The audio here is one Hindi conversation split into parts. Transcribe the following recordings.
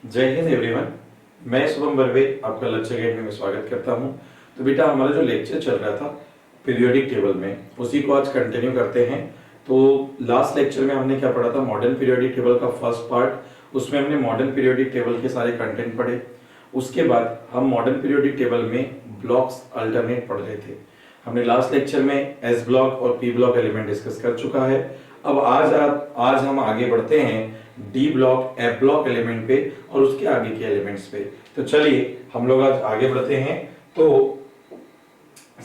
जय हिंद एवरीवन। मैं शुभम बर्वे आपका लक्ष्य अकेडमी में स्वागत करता हूं। तो बेटा हमारा जो लेक्चर चल रहा था पीरियोडिक टेबल में, उसी को आज कंटिन्यू करते हैं। तो लास्ट लेक्चर में हमने क्या पढ़ा था, मॉडर्न पीरियोडिक टेबल का फर्स्ट पार्ट। उसमें हमने मॉडर्न पीरियोडिक टेबल के सारे कंटेंट पढ़े। उसके बाद हम मॉडर्न पीरियोडिक टेबल में ब्लॉक्स अल्टरनेट पढ़ रहे थे। हमने लास्ट लेक्चर में एस ब्लॉक और पी ब्लॉक एलिमेंट डिस्कस कर चुका है। अब आज हम आगे बढ़ते हैं D block, F block element पे और उसके आगे के एलिमेंट्स पे। तो चलिए हम लोग आज आगे बढ़ते हैं। तो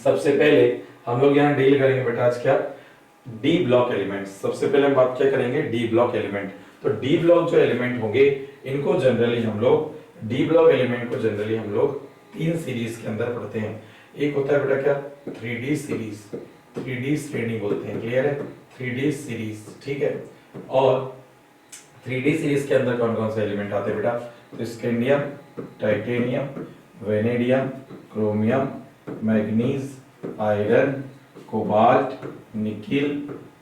सबसे पहले हम लोग यहाँ डील करेंगे बेटा आज क्या, डी ब्लॉक एलिमेंट्स। सबसे पहले हम बात क्या करेंगे, डी ब्लॉक एलिमेंट। तो डी ब्लॉक जो एलिमेंट होंगे इनको जनरली हम लोग, डी ब्लॉक एलिमेंट को जनरली हम लोग तीन सीरीज के अंदर पढ़ते हैं। एक होता है बेटा क्या, 3D सीरीज, 3D श्रेणी बोलते हैं। क्लियर है, 3D सीरीज, ठीक है। और 3D सीरीज के अंदर कौन कौन से एलिमेंट आते हैं बेटा, तो scandium, titanium, vanadium, chromium, manganese, iron, cobalt, nickel,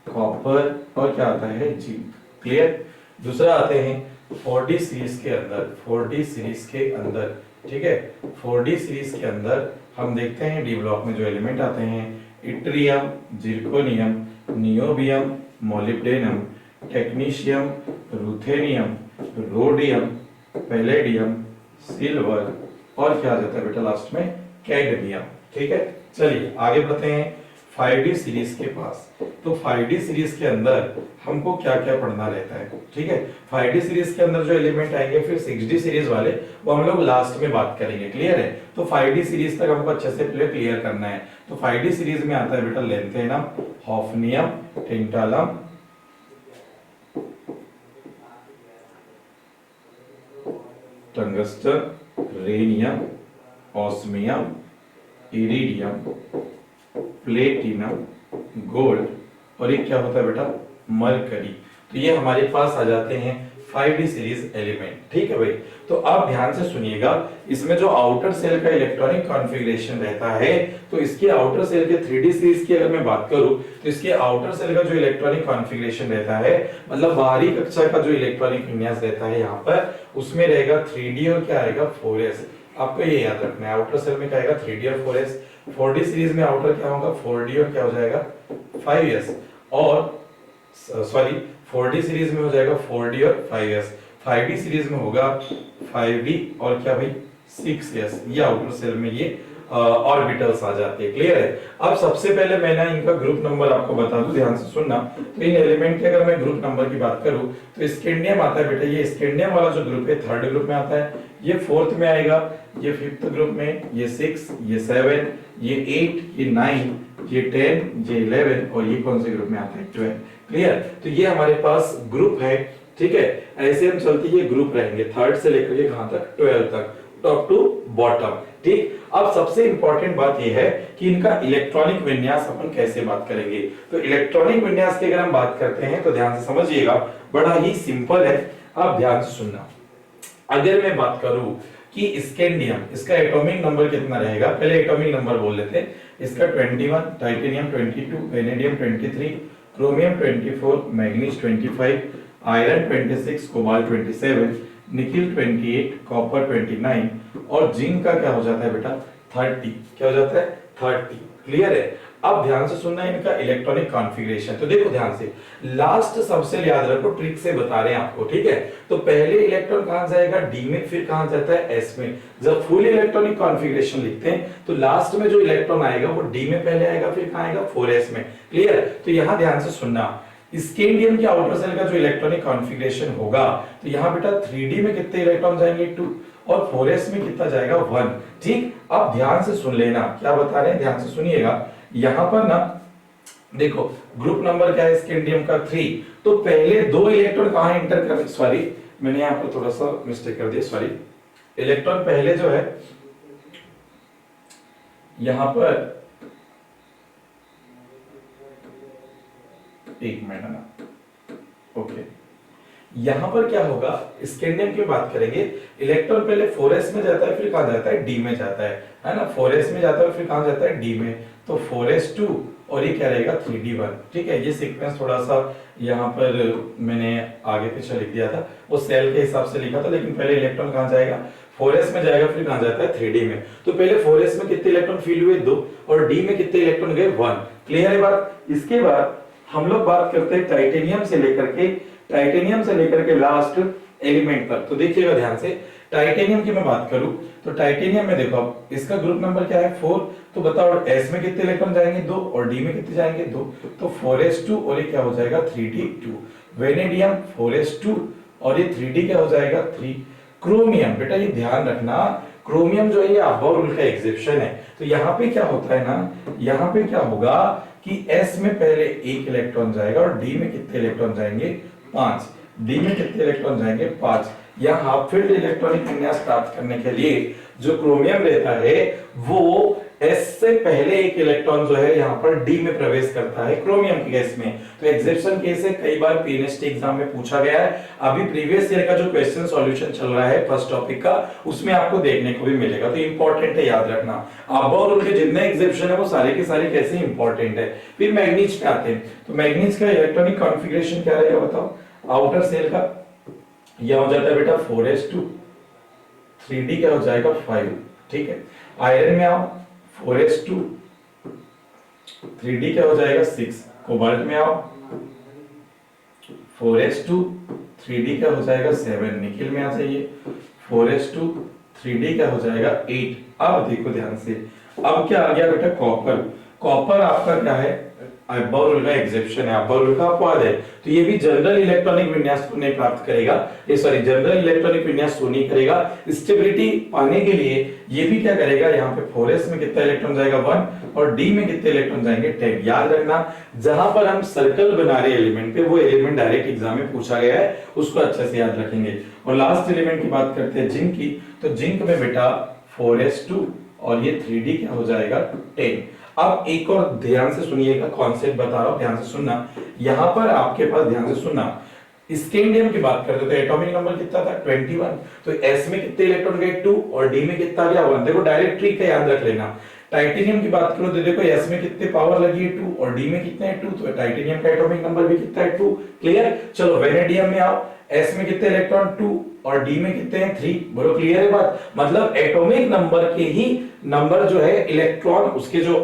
copper और क्या आता है, जिंक। क्लियर। दूसरा आते हैं 4D सीरीज के अंदर, 4D सीरीज के अंदर, ठीक है। 4D सीरीज के अंदर हम देखते हैं डी ब्लॉक में जो एलिमेंट आते हैं, yttrium, zirconium, niobium, molybdenum, technetium, ruthenium, rhodium, palladium, silver और क्या आ जाता है बेटा लास्ट में, कैडमियम। ठीक है, चलिए आगे बढ़ते हैं 5D सीरीज के पास। तो 5D सीरीज के अंदर हमको क्या क्या पढ़ना रहता है, ठीक है। 5D सीरीज के अंदर जो एलिमेंट आएंगे, फिर 6D सीरीज वाले वो हम लोग लास्ट में बात करेंगे। क्लियर है। तो 5D सीरीज तक हमको अच्छे से पहले क्लियर करना है। तो 5D सीरीज में आता है बेटा lanthanum, hafnium, tantalum, tungsten, rhenium, osmium, iridium, platinum, gold और एक क्या होता है बेटा, मरकरी। तो ये हमारे पास आ जाते हैं 5D सीरीज एलिमेंट। ठीक है भाई। तो आप ध्यान से सुनिएगा, इसमें जो आउटर सेल का इलेक्ट्रॉनिक कॉन्फ़िगरेशन रहता है, तो इसके आउटर सेल के 3D सीरीज की अगर मैं बात करूं, तो इसके आउटर सेल का जो इलेक्ट्रॉनिक कॉन्फ़िगरेशन रहता है, मतलब बाहरी कक्षा का जो इलेक्ट्रॉनिक विन्यास रहता है यहाँ पर, उसमें रहेगा 3D और क्या आएगा, 4s। आपको ये याद रखना है, आउटर सेल में क्या आएगा, 3D और 4s। 4D सीरीज में आउटर क्या होगा, 4D और क्या हो जाएगा, 5s। और सॉरी 4D सीरीज में हो जाएगा 4D और 5s। 5D सीरीज में होगा 5D और क्या भाई, 6s। ये आउटर सेल में ये ऑर्बिटल्स आ जाते हैं। क्लियर है। अब सबसे पहले मैं ना इनका ग्रुप नंबर आपको बता दूं, ध्यान से सुनना। तो इन एलिमेंट के अगर मैं ग्रुप नंबर की बात करूं, तो स्कैंडियम आता है बेटा, ये स्कैंडियम वाला जो ग्रुप है थर्ड ग्रुप में आता है, ये फोर्थ में आएगा, ये फिफ्थ ग्रुप में, ये 6, ये 7, ये 8, ये 9, ये 10, ये 11 और ये कौन से ग्रुप में आता है, 12। क्लियर। तो ये हमारे पास ग्रुप है। ठीक है, ऐसे हम चलते ये ग्रुप रहेंगे थर्ड से लेकर के कहां तक, 12 तक, टॉप टू बॉटम। ठीक। अब सबसे इंपॉर्टेंट बात यह है कि इनका इलेक्ट्रॉनिक विन्यास अपन कैसे बात करेंगे। तो इलेक्ट्रॉनिक विन्यास की अगर हम बात करते हैं तो ध्यान से समझिएगा, बड़ा ही सिंपल है, आप ध्यान से सुनना। अगर मैं बात करूं कि स्कैंडियम, इसका एटॉमिक नंबर कितना रहेगा, पहले एटॉमिक नंबर बोल लेते हैं। इसका 21, titanium 22, vanadium 23, chromium 24, manganese 25, iron 26, cobalt 27, nickel 28, copper 29 और जिंक का क्या हो जाता है बेटा, 30। क्या हो जाता है, 30। क्लियर है। अब ध्यान से सुनना इनका इलेक्ट्रॉनिक कॉन्फ़िगरेशन। तो देखो ध्यान से, लास्ट सबसे याद रखो, ट्रिक से बता रहे हैं आपको। ठीक है। तो पहले इलेक्ट्रॉन कहां जाएगा, डी में, फिर कहां जाता है, एस में। जब फुल इलेक्ट्रॉनिक कॉन्फ़िगरेशन लिखते हैं तो लास्ट में जो इलेक्ट्रॉन आएगा वो डी में पहले आएगा, फिर कहां आएगा, 4s में। क्लियर। तो यहां ध्यान से सुनना, स्कैंडियम के आउटर सेल का जो इलेक्ट्रॉनिक कॉन्फ़िगरेशन होगा, तो यहां बेटा 3D में कितने इलेक्ट्रॉन जाएंगे, 2 और 4s में कितना जाएगा, 1। ठीक। अब ध्यान से सुन लेना क्या बता रहे हैं, ध्यान से सुनिएगा। यहां पर ना देखो ग्रुप नंबर क्या है स्कैंडियम का, 3। तो पहले 2 इलेक्ट्रॉन कहां एंटर कर, सॉरी मैंने यहां पर थोड़ा सा मिस्टेक कर दिया, सॉरी। इलेक्ट्रॉन पहले जो है यहां पर, एक मिनट ना, ओके, यहां पर क्या होगा, स्कैंडियम की बात करेंगे, इलेक्ट्रॉन पहले 4s में जाता है, फिर कहां जाता है, डी में जाता है ना। 4s में जाता है फिर कहां जाता है, डी में। तो 4s2 और ये क्या रहेगा 3D1। ठीक है, ये सीक्वेंस थोड़ा सा यहाँ पर मैंने आगे पीछे लिख दिया था, वो सेल के हिसाब से लिखा था, लेकिन पहले इलेक्ट्रॉन कहाँ जाएगा 4s में जाएगा, फिर कहाँ जाता है 3D में। तो पहले 4s में कितने इलेक्ट्रॉन फील हुए 2, और d में कितने इलेक्ट्रॉन गए 1। क्लियर है बात। इसके बाद हम लोग बात करते हैं टाइटेनियम से लेकर के लास्ट एलिमेंट तक। तो देखिएगा ध्यान से, टाइटेनियम की मैं बात करूं तो टाइटेनियम में देखो अब इसका ग्रुप नंबर क्या है 4, तो बताओ s में कितने इलेक्ट्रॉन जाएंगे 2, और d में कितने जाएंगे 2, तो 4s2 और ये क्या हो जाएगा 3d2। वेनेडियम 4s2 और ये 3d क्या हो जाएगा 3। क्रोमियम, बेटा ये ध्यान रखना, क्रोमियम जो है ये अब्बा रूल का एग्जिबिशन है। तो यहाँ पे क्या होता है ना, यहाँ पे क्या होगा कि s में पहले 1 इलेक्ट्रॉन जाएगा और d में कितने इलेक्ट्रॉन जाएंगे 5, d में कितने इलेक्ट्रॉन जाएंगे 5। या हाफ फील्ड इलेक्ट्रॉनिक विन्यास प्राप्त करने के लिए जो क्रोमियम रहता है वो s से पहले 1 इलेक्ट्रॉन जो है यहाँ पर d में प्रवेश करता है क्रोमियम के केस में। तो एग्जिबिशन केस है, कई बार पीएनएसटी एग्जाम में पूछा गया है। अभी प्रीवियस ईयर का जो क्वेश्चन सॉल्यूशन चल रहा है फर्स्ट टॉपिक का, उसमें आपको देखने को भी मिलेगा। तो इंपॉर्टेंट है, याद रखना। अब और उनके जितने एग्जिबिशन है वो सारे के सारे कैसे इंपॉर्टेंट है। फिर मैग्नीज पे आते हैं, तो मैग्नीज का इलेक्ट्रॉनिक कॉन्फ़िगरेशन क्या रहेगा बताओ। आउटर सेल का यह हो जाता है बेटा 4s2, 3d क्या हो जाएगा 5। ठीक है, आयरन में आओ 4s2, 3d क्या हो जाएगा 6। कोबाल्ट में आओ 4s2, 3d क्या हो जाएगा 7। निकिल में आ जाइए 4s2, 3d क्या हो जाएगा 8। अब देखो ध्यान से, अब क्या आ गया बेटा कॉपर। कॉपर आपका क्या है अब्बा रूल का एग्जिबिशन है, अब्बा रूल का अपवाद है। तो ये भी जनरल इलेक्ट्रॉनिक विन्यास को नहीं प्राप्त करेगा, ये सॉरी जनरल इलेक्ट्रॉनिक विन्यास को नहीं करेगा। स्टेबिलिटी पाने के लिए ये भी क्या करेगा, यहाँ पे 4s में कितना इलेक्ट्रॉन जाएगा 1, और d में कितने इलेक्ट्रॉन जाएंगे 10। याद रखना, जहां पर हम सर्कल बना रहे एलिमेंट पे, वो एलिमेंट डायरेक्ट एग्जाम में पूछा गया है, उसको अच्छे से याद रखेंगे। और लास्ट एलिमेंट की बात करते हैं जिंक की, तो जिंक में बेटा 4s2 और ये 3d क्या हो जाएगा 10। अब एक और ध्यान से सुनिएगा, कॉन्सेप्ट बता रहा हूं, ध्यान से सुनना। यहां पर आपके पास ध्यान से सुनना, स्कैंडियम की बात करते तो एटॉमिक नंबर कितना था 21। तो s में कितने इलेक्ट्रॉन गए 2, और d में कितना गया 1। देखो डायरेक्ट ट्रिक है, याद रख लेना। टाइटेनियम की बात करो तो देखो s में कितने पावर लगी है 2, और d में कितने है 2, तो टाइटेनियम का एटॉमिक नंबर भी कितना है 2। क्लियर। चलो वेनेडियम में आओ, s में कितने इलेक्ट्रॉन 2 और d में कितने हैं 3। बोलो क्लियर है बात। मतलब एटॉमिक नंबर के ही नंबर जो है इलेक्ट्रॉन उसके जो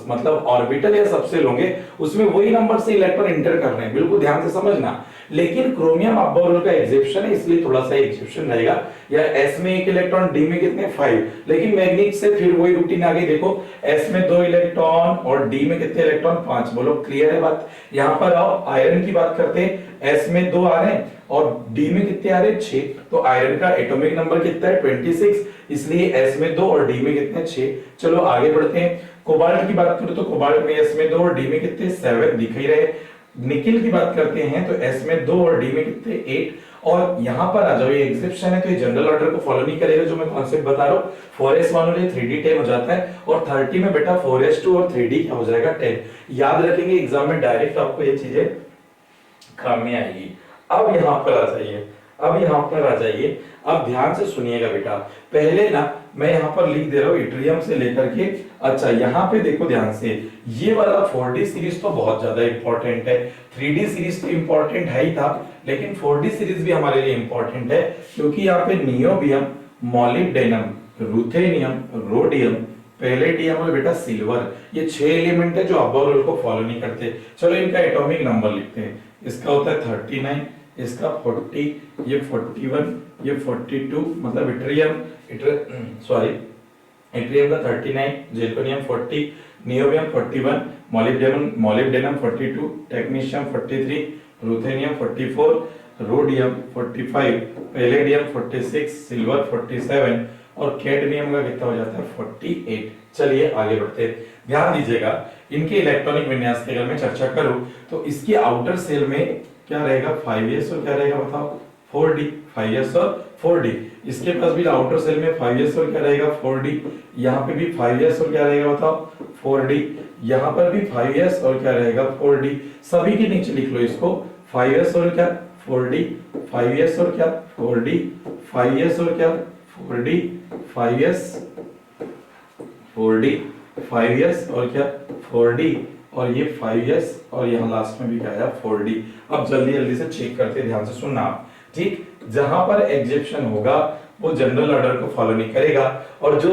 मतलब ऑर्बिटल या सबसेल होंगे उसमें वही नंबर से इलेक्ट्रॉन इंटर कर रहे हैं, बिल्कुल ध्यान से समझना। लेकिन क्रोमियम अब्बा रूल का एग्जिबिशन है, इसलिए थोड़ा सा एग्जिबिशन रहेगा। या s में 1 इलेक्ट्रॉन, d में कितने 5। लेकिन मैग्नीज से फिर वही रूटीन आ गई। देखो s में 2 इलेक्ट्रॉन और d में कितने इलेक्ट्रॉन 5। बोलो क्लियर है बात। यहां पर आओ, आयरन की बात करते हैं, s में 2 आ रहे हैं और d में कितने आ रहे हैं 6। तो आयरन का एटॉमिक नंबर कितना है 26, इसलिए s में 2 और d में कितने 6। चलो आगे बढ़ते हैं। कोबाल्ट की बात करें तो कोबाल्ट में s में 2 और d में कितने 7 दिख ही रहे। निकिल की बात करते हैं तो s में 2 और d में कितने 8। और यहां पर आ जाओ, ये एग्जिबिशन है तो ये जनरल ऑर्डर को फॉलो नहीं करेगा जो मैं कॉन्सेप्ट बता रहा हूं। 4s1 और 3d 10 हो जाता है, और 30 में बेटा 4s2 और 3d क्या हो जाएगा 10। याद रखेंगे, एग्जाम में डायरेक्ट आपको ये चीजें काम में आएगी। अब यहां पर आ जाइए, अब ध्यान से सुनिएगा बेटा। पहले ना मैं यहाँ पर लिख दे रहा हूँ इट्रियम से लेकर के। अच्छा यहाँ पे देखो ध्यान से, ये वाला 4d सीरीज तो बहुत ज्यादा इंपॉर्टेंट है। 3d सीरीज तो इंपॉर्टेंट है ही था, लेकिन 4d सीरीज भी हमारे लिए इंपॉर्टेंट है, क्योंकि यहाँ पे niobium, molybdenum, ruthenium, rhodium, palladium और बेटा सिल्वर, ये 6 एलिमेंट है जो अब्बा रूल को फॉलो नहीं करते। चलो इनका एटॉमिक नंबर लिखते हैं। इसका होता है 39, इसका 40, ये 41, ये 42, मतलब इट्रियम का 39, जिर्कोनियम 40, niobium 41, molybdenum 42, technetium 43, ruthenium 44, rhodium 45, palladium 46, silver 47 और कैडमियम का कितना हो जाता है 48। चलिए आगे बढ़ते हैं। ध्यान दीजिएगा, इनके इलेक्ट्रॉनिक विन्यास की अगर मैं चर्चा करूं तो इसके आउटर सेल में क्या रहेगा 5s और क्या रहेगा बताओ 4d। 5s और 4d, इसके पास भी आउटर सेल में 5s और क्या रहेगा 4d, यहाँ पे भी 5s और क्या रहेगा बताओ 4d, यहाँ पर भी 5s और क्या रहेगा 4d। सभी के नीचे लिख लो इसको, 5s और क्या 4d, 5s और क्या 4d, 5s और क्या 4d, 5s 4d, 5s और क्या 4d और ये 5s और यहाँ लास्ट में भी क्या आया 4d। अब जल्दी जल्दी से चेक करते, ध्यान से सुनना आप, ठीक। जहां पर एग्जेप्शन होगा वो जनरल ऑर्डर को फॉलो नहीं करेगा, और जो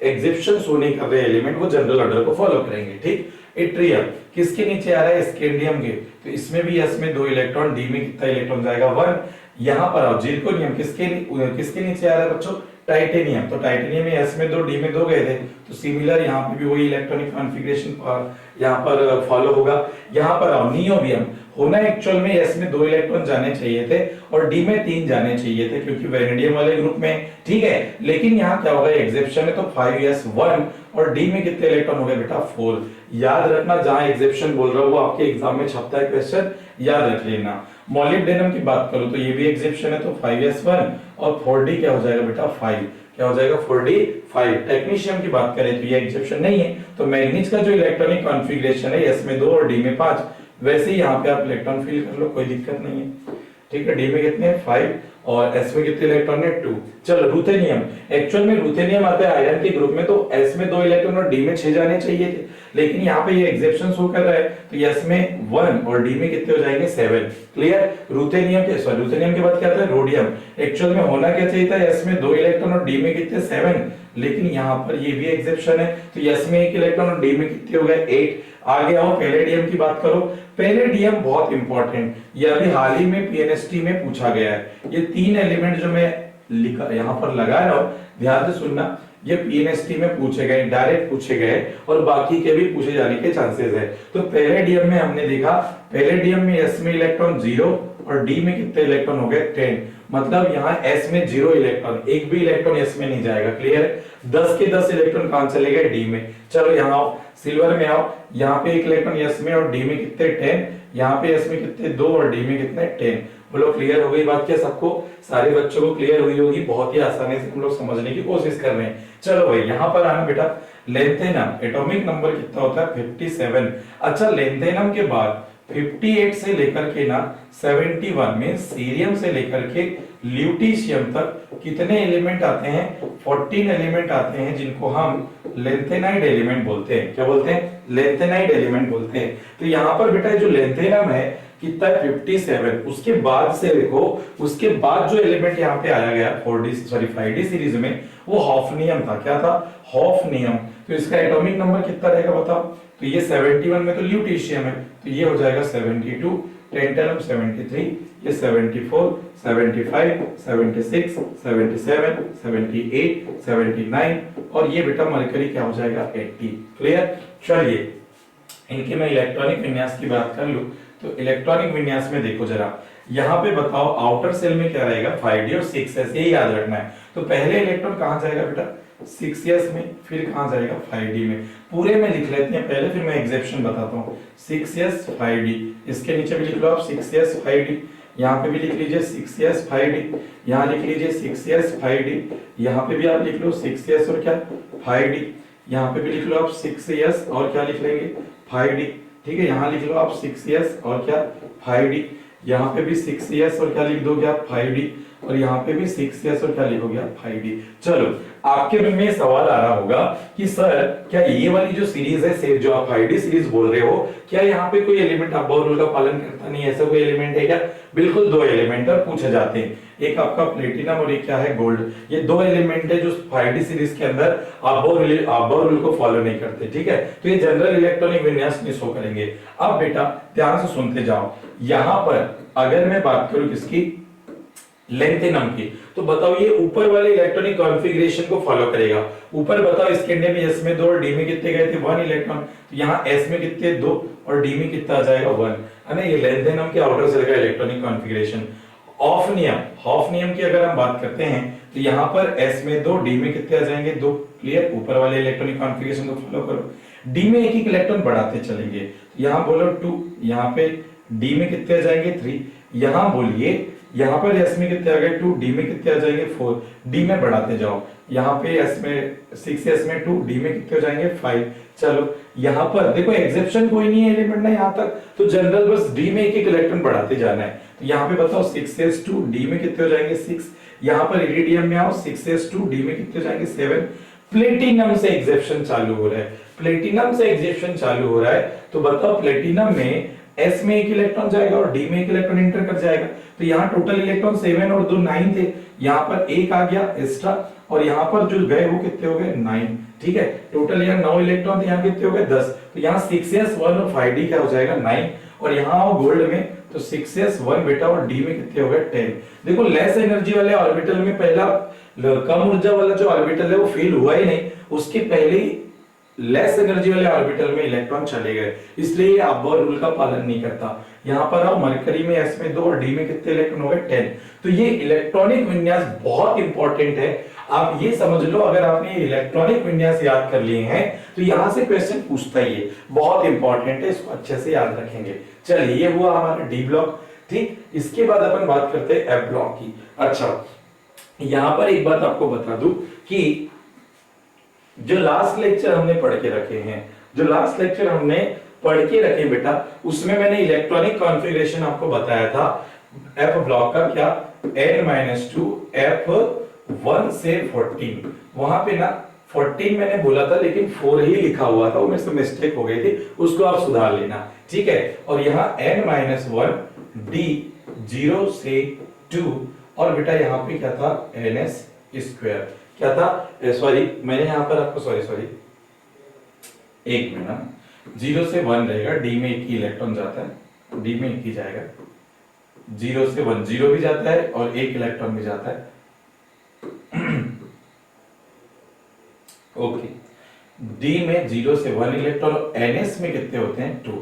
एग्जेप्शन शो नहीं कर रहे एलिमेंट वो जनरल ऑर्डर को फॉलो करेंगे, ठीक। इट्रियम किसके नीचे आ रहा है, स्कैंडियम के, तो इसमें भी s में 2 इलेक्ट्रॉन, d में कितना इलेक्ट्रॉन जाएगा 1। यहाँ पर आओ, जिरकोनियम किसके नीचे आ रहा है बच्चों, टाइटेनियम, तो टाइटेनियम में s में 2 d में 2 गए थे, तो सिमिलर यहाँ पे भी वही इलेक्ट्रॉनिक कॉन्फ़िगरेशन यहाँ पर फॉलो होगा। यहाँ पर आओ, नियोबियम होना एक्चुअल में s में 2 इलेक्ट्रॉन जाने चाहिए थे और d में 3 जाने चाहिए थे क्योंकि वेनेडियम वाले ग्रुप में, ठीक है। लेकिन यहाँ क्या होगा, एग्जेप्शन है तो 5s1 और d में कितने इलेक्ट्रॉन हो गए बेटा 4। याद रखना, जहां एग्जेप्शन बोल रहा हूं वो आपके एग्जाम में छपता है क्वेश्चन, याद रख लेना। मॉलिब्डेनम की बात करूं तो ये भी एग्जेप्शन है तो 5s1 और 4d क्या हो जाएगा बेटा 5, क्या हो जाएगा 4d 5। टेक्नीशियम की बात करें तो ये एग्जेप्शन नहीं है, तो मैग्नीज का जो इलेक्ट्रॉनिक कॉन्फ़िगरेशन है s में 2 और d में 5, वैसे ही यहाँ पे आप इलेक्ट्रॉन फिल कर लो, कोई दिक्कत नहीं है, ठीक है। d में कितने हैं 5 और s में कितने इलेक्ट्रॉन है 2। चलो रुथेनियम, एक्चुअल में रुथेनियम आता है आयरन के ग्रुप में, तो s में 2 इलेक्ट्रॉन और d में 6 जाने चाहिए थे, लेकिन यहाँ पे ये एग्जेप्शन शो कर रहा है तो s में 1 और d में कितने हो जाएंगे 7। क्लियर। रुथेनियम के बाद क्या आता है रोडियम, एक्चुअल में होना क्या चाहिए था, s में 2 इलेक्ट्रॉन और d में कितने 7, लेकिन यहाँ पर ये भी एग्जेप्शन है तो s में 1 इलेक्ट्रॉन और d में कितने हो गए 8। आगे आओ, पैलेडियम की बात करो। पैलेडियम बहुत इंपॉर्टेंट, ये अभी हाल ही में पीएनएसटी में पूछा गया है। ये 3 एलिमेंट जो मैं लिखा यहाँ पर लगा रहा हूं, ध्यान से सुनना, ये पीएनएसटी में पूछे गए, डायरेक्ट पूछे गए और बाकी के भी पूछे जाने के चांसेस है। तो पैलेडियम में हमने देखा, पैलेडियम में s में इलेक्ट्रॉन 0 और d में कितने इलेक्ट्रॉन हो गए 10, मतलब यहाँ s में 0 इलेक्ट्रॉन, एक भी इलेक्ट्रॉन s में नहीं जाएगा। क्लियर। 10 के 10 इलेक्ट्रॉन कहां चले गए d में। चलो यहाँ आओ, सिल्वर में आओ, यहाँ पे 1 इलेक्ट्रॉन s में और d में कितने 10, यहाँ पे s में कितने 2 और d में कितने 10। बोलो क्लियर हो गई बात क्या सबको, सारे बच्चों को क्लियर हुई होगी, बहुत ही आसानी से हम लोग समझने की कोशिश कर रहे हैं। चलो भाई यहाँ पर आना बेटा, लेंथेनम एटॉमिक नंबर कितना होता है 57। अच्छा, लेंथेनम के बाद 58 से लेकर के ना 71 में सीरियम से लेकर के ल्यूटीशियम तक कितने एलिमेंट आते हैं, 14 एलिमेंट आते हैं जिनको हम लेंथेनाइड एलिमेंट बोलते हैं। क्या बोलते हैं, लेंथेनाइड एलिमेंट बोलते हैं। तो यहाँ पर बेटा जो लेंथेनम है कितना है 57, उसके बाद से देखो, उसके बाद जो एलिमेंट यहाँ पे आया गया 5D सीरीज में वो हॉफनियम था। क्या था, हॉफनियम। तो इसका एटॉमिक नंबर कितना रहेगा बताओ, तो ये 71 में तो ल्यूटीशियम है तो ये हो जाएगा 72, टेंटलम 73, ये 74, 75, 76, 77, 78, 79 और ये बेटा मरकरी क्या हो जाएगा 80। क्लियर। चलिए इनके मैं इलेक्ट्रॉनिक विन्यास की बात कर लूं तो इलेक्ट्रॉनिक विन्यास में देखो जरा, यहाँ पे बताओ आउटर सेल में क्या रहेगा 5d और 6s, यही याद रखना है। तो पहले इलेक्ट्रॉन कहां जाएगा बेटा 6s में, फिर कहां जाएगा 5d में। पूरे में लिख लेते हैं पहले, फिर मैं एग्जेप्शन बताता हूँ। 6s 5d, इसके नीचे भी लिख लो आप 6s 5d, यहाँ पे भी लिख लीजिए 6s 5d, यहाँ लिख लीजिए 6s 5d, यहाँ पे भी आप लिख लो 6s और क्या 5d, यहाँ पे भी लिख लो आप 6s और क्या लिख लेंगे 5d, ठीक है। यहाँ लिख लो आप 6s और क्या 5d, यहाँ पे भी 6s और क्या लिख दोगे आप 5d, और यहाँ पे भी 6s और क्या लिखोगे आप 5d। चलो आपके मन में सवाल आ रहा होगा कि सर क्या ये वाली जो सीरीज है, जो आप 5d सीरीज बोल रहे हो, क्या यहाँ पे कोई एलिमेंट अबोव रूल का पालन करता नहीं, ऐसा कोई एलिमेंट है क्या। बिल्कुल 2 एलिमेंट पूछे जाते हैं, एक आपका प्लेटिनम और एक क्या है गोल्ड। ये 2 एलिमेंट है जो 5d सीरीज के अंदर अबोव रूल को फॉलो नहीं करते, ठीक है। तो ये जनरल इलेक्ट्रॉनिक विन्यास में शो करेंगे। अब बेटा ध्यान से सुनते जाओ, यहाँ पर अगर मैं बात करूं किसकी, लेंथेनम की, तो बताओ ये ऊपर वाले इलेक्ट्रॉनिक कॉन्फ़िगरेशन को फॉलो करेगा। ऊपर बताओ स्कैंडियम में s में 2 और d में कितने गए थे 1 इलेक्ट्रॉन, तो यहाँ s में कितने 2 और d में कितना आ जाएगा 1, है ना। ये लेंथेनम के आउटर सेल का इलेक्ट्रॉनिक कॉन्फ़िगरेशन। हॉफनियम की अगर हम बात करते हैं तो यहाँ पर s में 2 d में कितने आ जाएंगे 2। क्लियर। ऊपर वाले इलेक्ट्रॉनिक कॉन्फ़िगरेशन को फॉलो करो। d में एक इलेक्ट्रॉन बढ़ाते चलेंगे, यहाँ बोलो 2, यहाँ पे d में कितने आ जाएंगे 3, यहाँ बोलिए यहाँ पर s में कितने आ गए 2, d में कितने आ जाएंगे 4, d में बढ़ाते जाओ, यहाँ पे s में 6s में 2, d में कितने हो जाएंगे 5। चलो यहाँ पर देखो एग्जेप्शन कोई नहीं है एलिमेंट ना यहाँ तक, तो जनरल बस d में एक इलेक्ट्रॉन बढ़ाते जाना है। तो यहाँ पे बताओ 6s2, d में कितने हो जाएंगे 6, यहाँ पर इरिडियम में आओ 6s2, d में कितने हो जाएंगे 7। प्लेटिनम से एग्जेप्शन चालू हो रहा है, प्लेटिनम से एग्जिबिशन चालू हो रहा है, तो बताओ प्लेटिनम में S में एक इलेक्ट्रॉन जाएगा और D में एक इलेक्ट्रॉन इंटर कर जाएगा। तो यहाँ टोटल इलेक्ट्रॉन 7 और 2 9 थे, यहाँ पर एक आ गया एक्स्ट्रा, और यहाँ पर जो गए वो कितने हो गए 9। ठीक है, टोटल यहाँ 9 इलेक्ट्रॉन थे, यहाँ कितने हो गए 10। तो यहाँ 6s 1 और 5d क्या हो जाएगा 9। और यहाँ आओ गोल्ड में, तो 6s 1 बेटा और d में कितने हो गए 10। देखो लेस एनर्जी वाले ऑर्बिटल में पहला कम ऊर्जा वाला जो ऑर्बिटल है वो फेल हुआ ही नहीं, उसके पहले ही लेस एनर्जी वाले ऑर्बिटल में इलेक्ट्रॉन चले गए, इसलिए आप बोर रूल का पालन नहीं करता। यहाँ पर आओ मरकरी में s में 2 और d में कितने इलेक्ट्रॉन हो गए 10। तो ये इलेक्ट्रॉनिक विन्यास बहुत इंपॉर्टेंट है, आप ये समझ लो। अगर आपने इलेक्ट्रॉनिक विन्यास याद कर लिए हैं तो यहां से क्वेश्चन पूछता ही है, बहुत इंपॉर्टेंट है, इसको अच्छे से याद रखेंगे। चलिए ये हुआ हमारा डी ब्लॉक। ठीक, इसके बाद अपन बात करते हैं एफ ब्लॉक की। अच्छा, यहां पर एक बात आपको बता दूं कि जो लास्ट लेक्चर हमने पढ़ के रखे हैं, जो लास्ट लेक्चर हमने पढ़ के रखे बेटा, उसमें मैंने इलेक्ट्रॉनिक कॉन्फ़िगरेशन आपको बताया था एफ ब्लॉक का, क्या n-2 f1 से 14। वहां पे ना 14 मैंने बोला था लेकिन 4 ही लिखा हुआ था, वो मेरे से मिस्टेक हो गई थी, उसको आप सुधार लेना। ठीक है, और यहाँ n-1 d 0 से 2, और बेटा यहाँ पे क्या था ns स्क्वायर, क्या था सॉरी मैंने यहाँ पर आपको सॉरी एक मिनट, 0 से 1 रहेगा, d में एक ही इलेक्ट्रॉन जाता है, d में एक ही जाएगा, 0 से 1 0 भी जाता है और एक इलेक्ट्रॉन भी जाता है। ओके, D में 0 से 1 इलेक्ट्रॉन, NS में कितने होते हैं 2।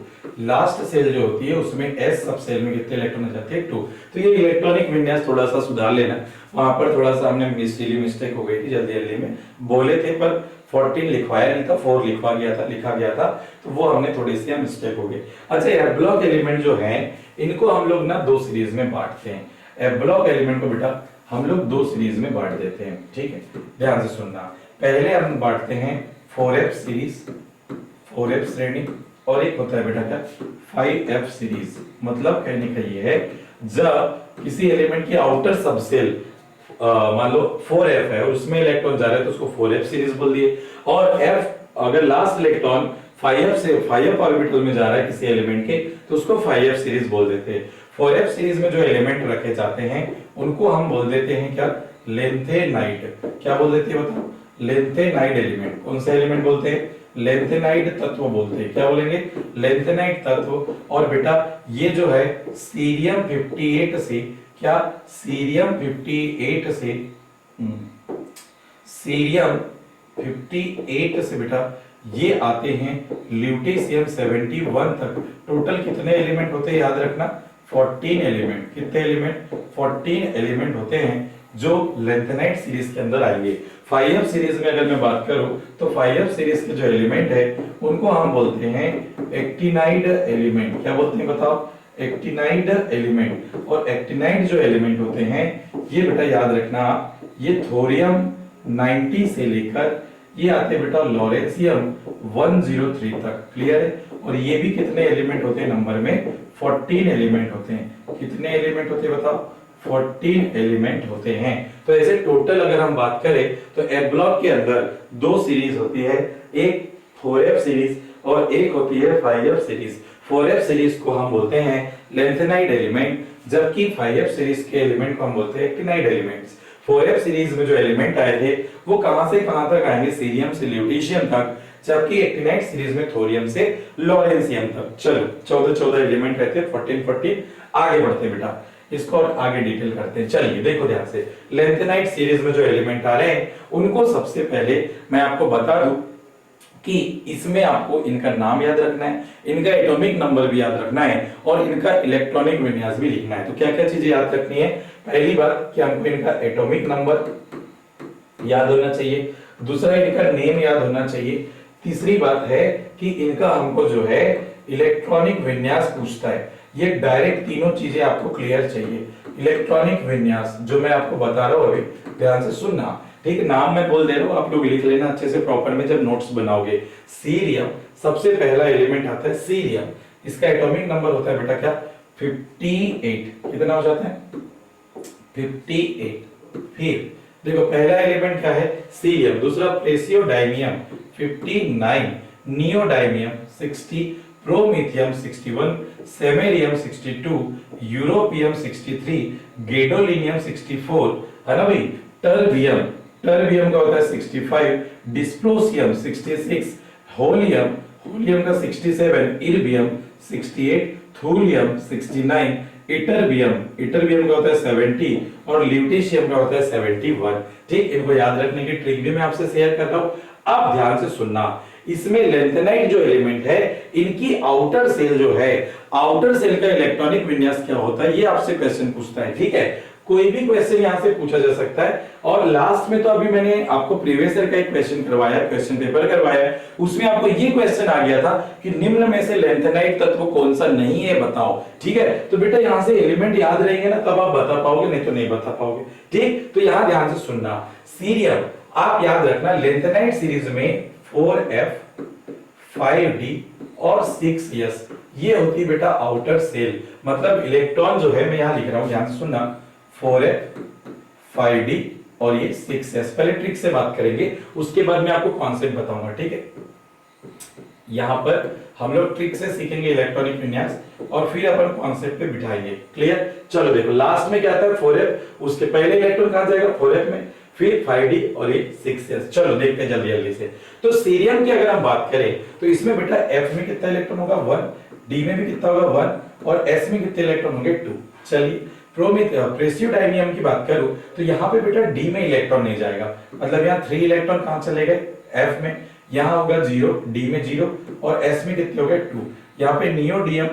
लास्ट सेल जो होती है उसमें S सब सेल में कितने इलेक्ट्रॉन आ जाते हैं 2। तो ये इलेक्ट्रॉनिक विन्यास थोड़ा सा सुधार लेना, वहां पर थोड़ा सा हमने मिस्टेक हो गई थी, जल्दी में बोले थे पर 14 लिखवाया नहीं था, 4 लिखा गया था, तो वो हमने थोड़ी सी मिस्टेक हो गई। अच्छा, एफ ब्लॉक एलिमेंट जो है इनको हम लोग ना 2 सीरीज में बांटते हैं। एफ ब्लॉक एलिमेंट को बेटा हम लोग 2 सीरीज में बांट देते हैं। ठीक है, ध्यान से सुनना। पहले हम बांटते हैं 4f सीरीज, 4f श्रेणी, और एक होता है बेटा क्या 5f सीरीज। मतलब कहने का ये है, जब किसी एलिमेंट की आउटर सबसेल मान लो 4f है और उसमें इलेक्ट्रॉन जा रहा है तो उसको 4f सीरीज बोल दिए, और f अगर लास्ट इलेक्ट्रॉन 5f से 5f ऑर्बिटल में जा रहा है किसी एलिमेंट के तो उसको 5f सीरीज बोल देते हैं। 4f सीरीज में जो एलिमेंट रखे जाते हैं उनको हम बोल देते हैं क्या लेंथेनाइड। क्या बोल देते हैं बताओ, लेंथेनाइड एलिमेंट। कौन सा एलिमेंट बोलते हैं, लेंथेनाइड तत्व बोलते हैं। क्या बोलेंगे, लेंथेनाइड तत्व। और बेटा ये जो है सीरियम 58 से, क्या सीरियम 58 से, सीरियम 58 से बेटा ये आते हैं ल्यूटेशियम 71 तक। टोटल कितने एलिमेंट होते हैं याद रखना 14 एलिमेंट। कितने एलिमेंट 14 एलिमेंट होते हैं जो लेंथेनाइड सीरीज के अंदर आएंगे। 5f सीरीज में अगर मैं बात करूं तो 5f सीरीज के जो एलिमेंट है उनको हम बोलते हैं एक्टिनाइड एलिमेंट। क्या बोलते हैं बताओ, एक्टिनाइड एलिमेंट। और एक्टिनाइड जो एलिमेंट होते हैं ये बेटा याद रखना, ये थोरियम 90 से लेकर ये आते बेटा लॉरेंसियम 103 तक। क्लियर है। और ये भी कितने एलिमेंट होते हैं नंबर में 14 एलिमेंट होते हैं। कितने एलिमेंट होते हैं बताओ 14 एलिमेंट होते हैं। तो ऐसे टोटल अगर हम बात करें तो एफ ब्लॉक के अंदर 2 सीरीज होती है, एक 4f सीरीज और एक होती है 5f सीरीज। 4f सीरीज को हम बोलते हैं लेंथेनाइड एलिमेंट, जबकि 5f सीरीज के एलिमेंट को हम बोलते हैं एक्टिनाइड एलिमेंट्स। 4f सीरीज में जो एलिमेंट आए थे वो कहां से कहां तक आएंगे, सीरियम से ल्यूटेशियम तक, जबकि एक्टिनाइड सीरीज में थोरियम से लॉरेंसियम तक। चलो 14 एलिमेंट रहते हैं, 14 आगे बढ़ते हैं बेटा, इसको और आगे डिटेल करते हैं। चलिए देखो ध्यान से, लेंथेनाइड सीरीज में जो एलिमेंट आ रहे हैं उनको सबसे पहले मैं आपको बता दूं कि इसमें आपको इनका नाम याद रखना है, इनका एटॉमिक नंबर भी याद रखना है और इनका इलेक्ट्रॉनिक विन्यास भी लिखना है। तो क्या क्या चीजें याद रखनी है, पहली बात कि हमको इनका एटॉमिक नंबर याद होना चाहिए, दूसरा इनका नेम याद होना चाहिए, तीसरी बात है कि इनका हमको जो है इलेक्ट्रॉनिक विन्यास पूछता है। ये डायरेक्ट तीनों चीजें आपको क्लियर चाहिए। इलेक्ट्रॉनिक विन्यास जो मैं आपको बता रहा हूं अभी ध्यान से सुनना, ठीक है। नाम मैं बोल दे रहा हूं, आप लोग लिख लेना अच्छे से प्रॉपर में जब नोट्स बनाओगे। सीरियम सबसे पहला एलिमेंट आता है सीरियम, इसका एटॉमिक नंबर होता है बेटा क्या 58। कितना हो जाता है 58। फिर देखो पहला एलिमेंट क्या है सीरियम, दूसरा प्रेसियोडाइनियम 59, neodymium 60, promethium 61, samarium 62, europium 63, gadolinium 64, है ना भाई। टर्बियम, टर्बियम का होता है 65, डिस्प्रोसियम 66, होलियम, होलियम का 67, इर्बियम 68, थूलियम 69, इटरबियम, इटरबियम का होता है 70 और ल्यूटेशियम का होता है 71। ठीक, इनको याद रखने की ट्रिक भी मैं आपसे शेयर कर रहा हूं। अब ध्यान से सुनना, इसमें लैंथेनाइट जो एलिमेंट है, इनकी आउटर सेल जो है, आउटर सेल का इलेक्ट्रॉनिक विन्यास क्या होता है, ये आपसे क्वेश्चन पूछता है। ठीक है, कोई भी क्वेश्चन यहां से पूछा जा सकता है। और लास्ट में तो अभी मैंने आपको प्रीवियस ईयर का एक क्वेश्चन करवाया, क्वेश्चन पेपर करवाया है, उसमें आपको ये क्वेश्चन आ गया था कि निम्न में से लैंथेनाइट तत्व कौन सा नहीं है बताओ। ठीक है, तो बेटा यहां से एलिमेंट याद रहेंगे ना, तब आप बता पाओगे, नहीं तो नहीं बता पाओगे। ठीक, तो यहां ध्यान से सुनना, सीरियम आप याद रखना, लैंथेनाइट सीरीज में 4f 5d और 6s ये होती बेटा आउटर सेल, मतलब इलेक्ट्रॉन जो है, मैं यहां लिख रहा हूं, ध्यान से सुनना, 4f 5d और ये 6s। पहले ट्रिक से बात करेंगे, उसके बाद मैं आपको कॉन्सेप्ट बताऊंगा। ठीक है, यहां पर हम लोग ट्रिक से सीखेंगे इलेक्ट्रॉनिक विन्यास और फिर अपन कॉन्सेप्ट पे बिठाएंगे। क्लियर, चलो देखो लास्ट में क्या था 4f, उसके पहले इलेक्ट्रॉन कहां जाएगा 4f में, फिर 5d और ये 6s। चलो देखते हैं जल्दी जल्दी से। तो सीरियम की अगर हम बात करें तो इसमें बेटा f में कितना इलेक्ट्रॉन होगा 1, d में भी कितना होगा 1 और s में कितने इलेक्ट्रॉन होंगे 2। चलिए प्रेसियोडाइनियम की बात करूं तो यहाँ पे बेटा d में इलेक्ट्रॉन नहीं जाएगा, मतलब यहाँ 3 इलेक्ट्रॉन कहां चले गए f में, यहाँ होगा 0, d में 0 और s में कितने हो गए 2। यहाँ पे नियोडाइमियम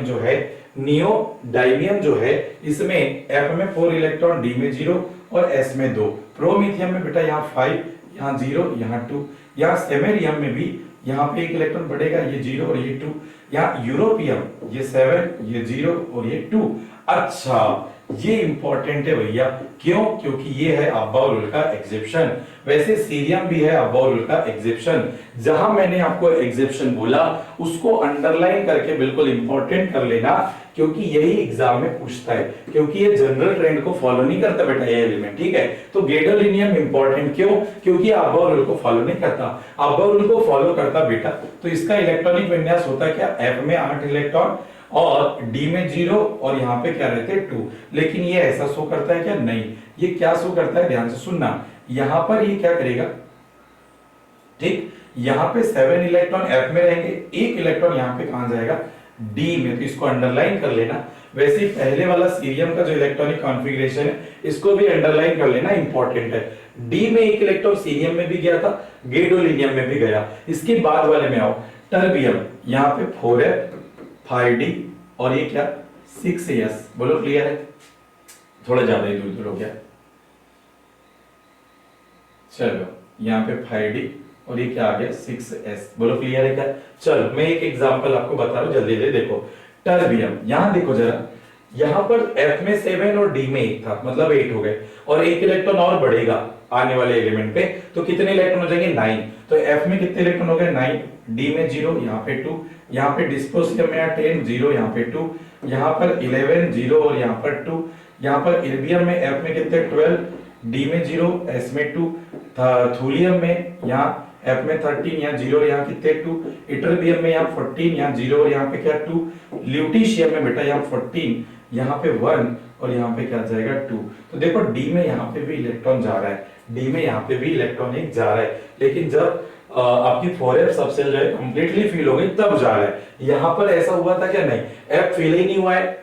जो है, नियोडाइमियम जो है इसमें f में 4 इलेक्ट्रॉन, d में 0 और s में 2। प्रोमीथियम में बेटा यहाँ 5, यहाँ 0, यहाँ 2। यहाँ सेमेरियम में भी यहाँ पे 1 इलेक्ट्रॉन बढ़ेगा, ये 0 और ये 2। यहाँ यूरोपियम ये 7, ये 0 और ये 2। अच्छा, ये इंपॉर्टेंट है भैया, क्यों? क्योंकि ये है अब्बाउलुल का एग्जिबिशन। वैसे सीरियम भी है अब्बाउलुल का एग्जिबिशन। जहां मैंने आपको एग्जिबिशन बोला उसको अंडरलाइन करके बिल्कुल इंपॉर्टेंट कर लेना, क्योंकि यही एग्जाम में पूछता है, क्योंकि ये जनरल ट्रेंड को फॉलो नहीं करता बेटा ये एलिमेंट। ठीक है, तो गैडोलिनियम इंपॉर्टेंट क्यों? क्योंकि अब्बाउलुल को फॉलो नहीं करता। अब्बाउलुल को फॉलो करता बेटा तो इसका इलेक्ट्रॉनिक विन्यास होता है क्या, f में 8 इलेक्ट्रॉन और d में 0 और यहाँ पे क्या रहते हैं 2। लेकिन ये ऐसा शो करता है क्या, नहीं। ये क्या शो करता है, ध्यान से सुनना, यहां पर ये क्या करेगा, ठीक, यहाँ पे 7 इलेक्ट्रॉन f में रहेंगे, 1 इलेक्ट्रॉन यहाँ पे कहां जाएगा d में, तो इसको अंडरलाइन कर लेना। वैसे पहले वाला सीरियम का जो इलेक्ट्रॉनिक कॉन्फ़िगरेशन है इसको भी अंडरलाइन कर लेना, इंपॉर्टेंट है। d में 1 इलेक्ट्रॉन सीरियम में भी गया था, गैडोलिनियम में भी गया। इसके बाद वाले में आओ, टर्बियम, यहाँ पे 4f 5d और ये क्या 6s। बोलो क्लियर है, थोड़ा ज्यादा ही दूर दूर हो गया। चलो यहाँ पे 5d और ये क्या आ गया 6s। बोलो क्लियर है क्या? चलो मैं एक एग्जांपल आपको बता रहा हूं, जल्दी जल्दी देखो। टर्बियम, यहां देखो जरा, यहां पर f में 7 और d में 1 था, मतलब 8 हो गए और 1 इलेक्ट्रॉन और बढ़ेगा आने वाले एलिमेंट पे, तो कितने इलेक्ट्रॉन हो जाएंगे 9। तो f में कितने इलेक्ट्रॉन हो गए 9, d में 0, यहाँ पे 2, यहाँ पे डिस्प्रोसियम में 10, 0, यहाँ पे 2, यहाँ पर 11, 0 और यहाँ पर 2, यहाँ पर इर्बियम में f में कितने 12, d में 0, s में 2, थूलियम में यहाँ f में 13, यहाँ 0 यहाँ कितने 2, इटरबियम में यहाँ 14, यहाँ 0 और यहाँ पे क्या 2, ल्यूटीशियम में बेटा यहाँ 14, यहाँ पे 1 और यहाँ पे क्या जाएगा 2। तो देखो d में यहाँ पे भी इलेक्ट्रॉन जा रहा है, d में यहाँ पे भी इलेक्ट्रॉन एक जा रहा है, लेकिन जब आपकी 4f सबसेल जो है कंप्लीटली फिल हो गई तब जा रहा है। यहाँ पर ऐसा हुआ था क्या, नहीं, f फिल ही नहीं हुआ है,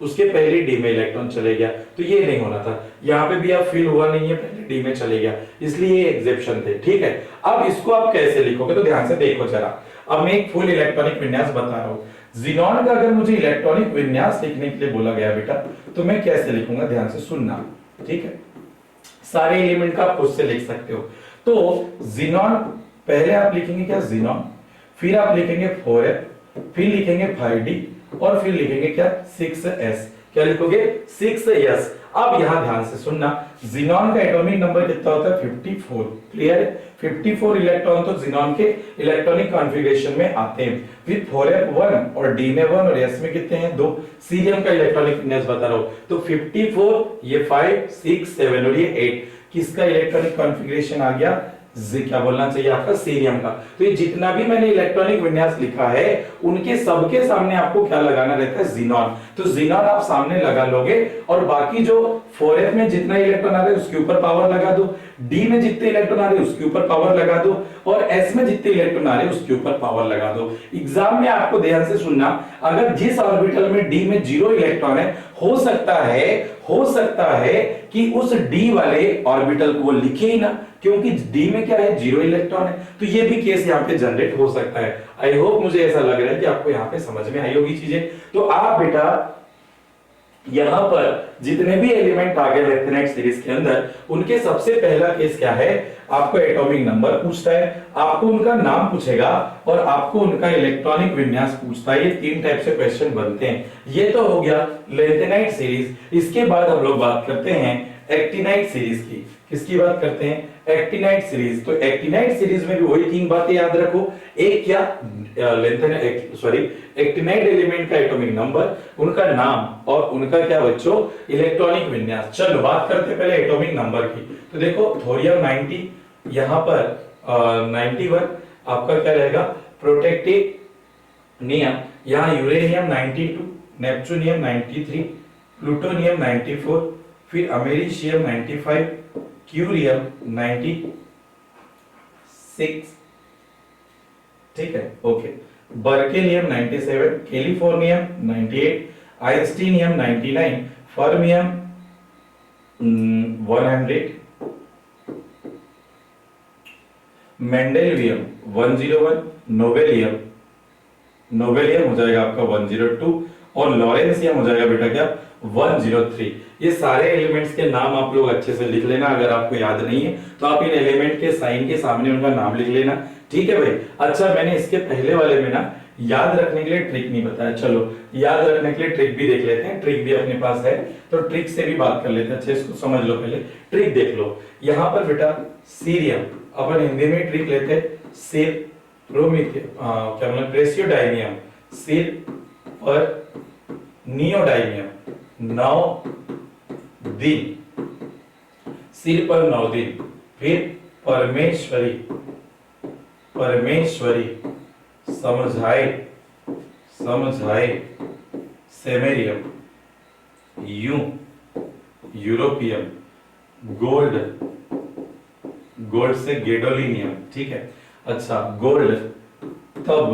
उसके पहले d में इलेक्ट्रॉन चले गया, तो ये नहीं होना था। यहाँ पे भी अब फिल हुआ नहीं है, पहले d में चले गया, इसलिए ये एग्जेप्शन थे। ठीक है, अब इसको आप कैसे लिखोगे तो ध्यान से देखो जरा। अब मैं एक फुल इलेक्ट्रॉनिक विन्यास बता रहा हूँ। ज़ीनॉन का अगर मुझे इलेक्ट्रॉनिक विन्यास लिखने के लिए बोला गया बेटा तो मैं कैसे लिखूंगा, ध्यान से सुनना। ठीक है, सारे एलिमेंट का आप खुद से लिख सकते हो। तो ज़ीनॉन पहले आप लिखेंगे क्या ज़ीनॉन, फिर आप लिखेंगे 4f, फिर लिखेंगे 5d और फिर लिखेंगे क्या 6s। क्या लिखोगे 6s। अब यहां ध्यान से सुनना, ज़ीनॉन का एटॉमिक नंबर कितना होता है 54। क्लियर है, 54 इलेक्ट्रॉन तो ज़ीनॉन के इलेक्ट्रॉनिक कॉन्फ़िगरेशन में आते हैं। फिर 4f 1 और d में 1 और s में कितने हैं 2। सीरियम का इलेक्ट्रॉनिक विन्यास बता रहा हूं, तो 54, ये 5, 6, 7 और ये 8 किसका इलेक्ट्रॉनिक कॉन्फ़िगरेशन आ गया क्या बोलना चाहिए आपका, सीरियम का। तो ये जितना भी मैंने इलेक्ट्रॉनिक विन्यास लिखा है उनके सबके सामने आपको क्या लगाना रहता है, जीनॉन। तो जीनॉन आप सामने लगा लोगे और बाकी जो 4f में जितना इलेक्ट्रॉन आ रहा है उसके ऊपर पावर लगा दो, d में जितने इलेक्ट्रॉन आ रहे हैं उसके ऊपर पावर लगा दो, और s में जितने इलेक्ट्रॉन आ रहे हैं उसके ऊपर पावर लगा दो। एग्जाम में आपको ध्यान से सुनना, अगर जिस ऑर्बिटल में d में 0 इलेक्ट्रॉन है, हो सकता है कि उस d वाले ऑर्बिटल को वो लिखे ही ना, क्योंकि d में क्या है, 0 इलेक्ट्रॉन है। तो ये भी केस यहाँ पे जनरेट हो सकता है। आई होप, मुझे ऐसा लग रहा है कि आपको यहाँ पे समझ में आई होगी चीजें। तो आप बेटा यहां पर जितने भी एलिमेंट आ गए लेफ्टिनेंट सीरीज के अंदर, उनके सबसे पहला केस क्या है, आपको एटॉमिक नंबर पूछता है, आपको उनका नाम पूछेगा और आपको उनका इलेक्ट्रॉनिक विन्यास पूछता है। ये 3 टाइप से क्वेश्चन बनते हैं। ये तो हो गया लेंथेनाइट सीरीज। इसके बाद हम लोग बात करते हैं एक्टिनाइट सीरीज की। किसकी बात करते हैं, एक्टिनाइट सीरीज। तो एक्टिनाइट सीरीज में भी वही 3 बातें याद रखो। एक क्या, एक्टिनाइट एलिमेंट का एटॉमिक नंबर, उनका नाम और उनका क्या बच्चों, इलेक्ट्रॉनिक विन्यास। चलो बात करते पहले एटॉमिक नंबर की। तो देखो थोरियम 90, यहां पर 91 आपका क्या रहेगा, प्रोटेक्टिनियम, यहां यूरेनियम 92, नेपच्यूनियम 93, प्लूटोनियम 94, फिर अमेरिशियम 95, क्यूरियम 96, ठीक है, okay. Berkelium 97, californium 98, einsteinium 99, fermium 100, मेंडेलियम 101, nobelium हो जाएगा आपका 102, और लॉरेंसियम हो जाएगा बेटा क्या, 103। ये सारे एलिमेंट्स के नाम आप लोग अच्छे से लिख लेना। अगर आपको याद नहीं है तो आप इन एलिमेंट के साइन के सामने उनका नाम लिख लेना, ठीक है भाई। अच्छा, मैंने इसके पहले वाले में ना याद रखने के लिए ट्रिक नहीं बताया। चलो याद रखने के लिए ट्रिक भी देख लेते हैं। ट्रिक भी अपने पास है तो ट्रिक से भी बात कर लेते हैं। अच्छा, इसको समझ लो, पहले ट्रिक देख लो। यहां पर बेटा सीरियम, अपन हिंदी में ट्रिक लेते हैं, सिर क्या बोला, प्रेसियोडाइनियम, सिर पर नियोडाइनियम 9 दिन, सिर पर 9 दिन। फिर परमेश्वरी समझाए सेमेरियम, यूरोपियम, गोल्ड से गेडोलिनियम, ठीक है। अच्छा, गोल्ड तब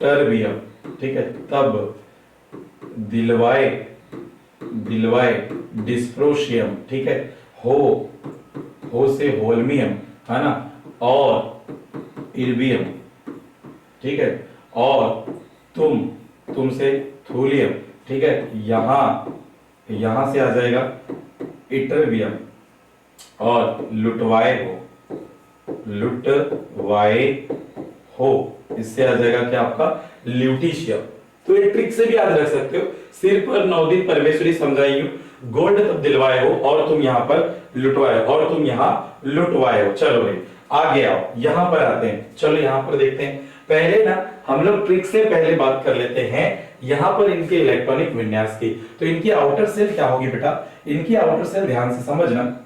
टर्बियम, ठीक है, तब दिलवाए डिस्प्रोशियम, ठीक है, हो से होल्मियम, है ना, और इर्बियम, ठीक है, और तुम से थूलियम, ठीक है। यहां से आ जाएगा इटरबियम, और लुटवाए हो, इससे आ जाएगा क्या आपका, ल्यूटिशियम। तो ये ट्रिक से भी याद रख सकते हो, सिर पर 9 दिन परमेश्वरी समझाई, गोल्ड तब दिलवाए हो, और तुम यहाँ पर लुटवाए हो, और तुम यहाँ लुटवाए हो। चलो भाई आगे आओ, यहां पर आते हैं। चलो यहां पर देखते हैं। पहले ना हम लोग ट्रिक से पहले बात कर लेते हैं यहां पर इनके इलेक्ट्रॉनिक विन्यास की। तो इनकी आउटर सेल क्या होगी बेटा, इनकी आउटर सेल ध्यान से समझना,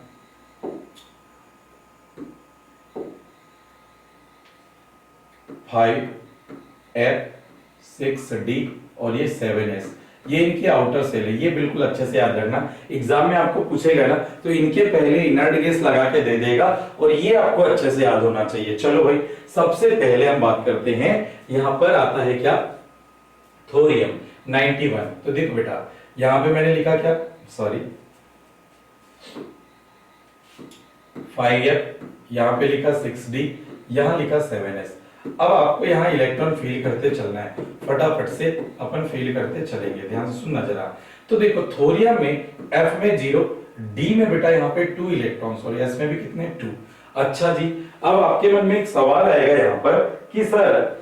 5F 6D और ये 7S, ये इनकी आउटर सेल है। ये बिल्कुल अच्छे से याद रखना, एग्जाम में आपको पूछेगा ना तो इनके पहले इनर्ट गैस लगा के दे देगा, और ये आपको अच्छे से याद होना चाहिए। चलो भाई, सबसे पहले हम बात करते हैं, यहां पर आता है क्या, थोरियम 91। तो देखो बेटा, यहां पे मैंने लिखा क्या, 5F, यहां पे लिखा 6D, यहां लिखा 7S। अब आपको यहाँ इलेक्ट्रॉन फील करते चलना है, फटाफट से अपन फील करते चलेंगे, ध्यान से सुनना जरा। तो देखो थोरियम में F में 0, D में बेटा यहाँ पे 2 इलेक्ट्रॉन्स, और S में भी कितने, 2। अच्छा जी, अब आपके मन में एक सवाल आएगा यहाँ पर कि सर